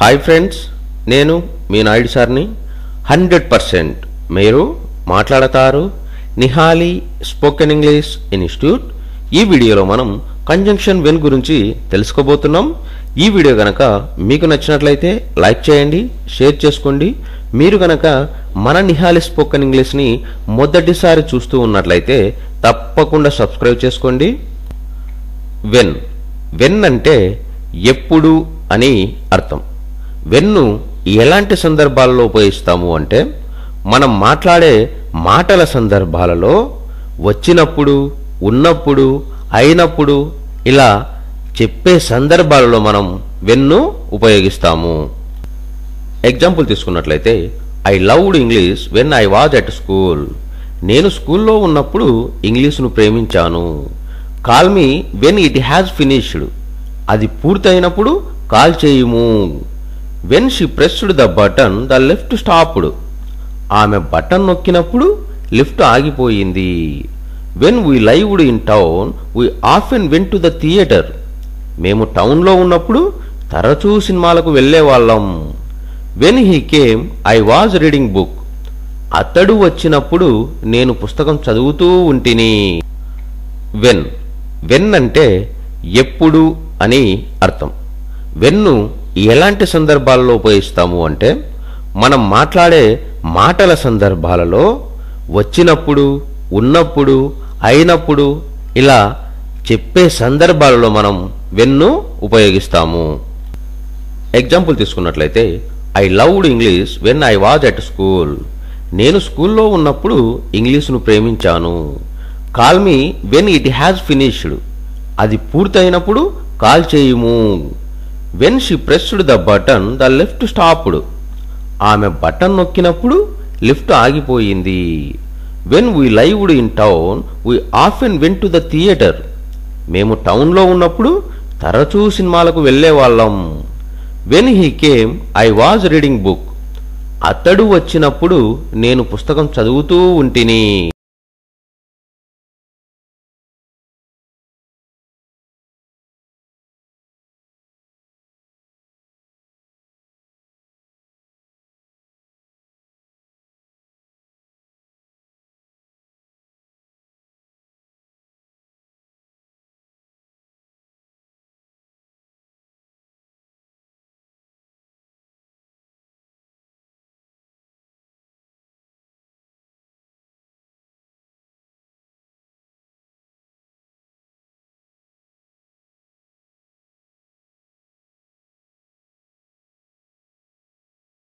Hi friends, నేను మీ నాయుడు సార్ని. 100% మీరు మాట్లాడతారు నిహాలి స్పోకెన్ ఇంగ్లీష్ ఇన్స్టిట్యూట్. ఈ వీడియోలో మనం కంజంక్షన్ వెన్ గురించి తెలుసుకోబోతున్నాం. ఈ వీడియో గనక మీకు నచ్చినట్లయితే లైక్ చేయండి, షేర్ చేసుకోండి. మీరు గనక మన నిహాలి స్పోకెన్ ఇంగ్లీష్ని మొదటిసారి చూస్తూ ఉన్నట్లయితే తప్పకుండా సబ్స్క్రైబ్ చేసుకోండి. వెన్ వెన్ అంటే ఎప్పుడు అని అర్థం. వెన్ను ఎలాంటి సందర్భాలలో ఉపయోగిస్తాము అంటే మనం మాట్లాడే మాటల సందర్భాలలో వచ్చినప్పుడు, ఉన్నప్పుడు, అయినప్పుడు, ఇలా చెప్పే సందర్భాలలో మనం వెన్ను ఉపయోగిస్తాము. ఎగ్జాంపుల్ తీసుకున్నట్లయితే I loved English when I was at school. నేను స్కూల్లో ఉన్నప్పుడు ఇంగ్లీష్ను ప్రేమించాను. Call me when it has finished. అది పూర్తయినప్పుడు కాల్ చేయుము. When she pressed the button the lift stopped. ఆమె బటన్ నొక్కినప్పుడు లిఫ్ట్ ఆగిపోయింది. When we lived in town we often went to the theatre. మేము టౌన్లో ఉన్నప్పుడు తరచూ సినిమాలకు వెళ్ళేవాళ్ళం. When he came I was reading book. అతడు వచ్చినప్పుడు నేను పుస్తకం చదువుతూ ఉంటిని. వెన్ వెన్ అంటే ఎప్పుడు అని అర్థం. వెన్ను ఎలాంటి సందర్భాలలో ఉపయోగిస్తాము అంటే మనం మాట్లాడే మాటల సందర్భాలలో వచ్చినప్పుడు, ఉన్నప్పుడు, అయినప్పుడు, ఇలా చెప్పే సందర్భాలలో మనం వెన్ను ఉపయోగిస్తాము. ఎగ్జాంపుల్ తీసుకున్నట్లయితే I loved English when I was at school. నేను స్కూల్లో ఉన్నప్పుడు ఇంగ్లీష్ను ప్రేమించాను. Call me when it has finished. అది పూర్తయినప్పుడు కాల్ చేయుము. When she pressed the button the lift stopped. ఆమె బటన్ నొక్కినప్పుడు లిఫ్ట్ ఆగిపోయింది. When we lived in town we often went to the theatre. మేము టౌన్లో ఉన్నప్పుడు తరచూ సినిమాలకు వెళ్ళేవాళ్ళం. When he came I was reading book. అతడు వచ్చినప్పుడు నేను పుస్తకం చదువుతూ ఉంటిని.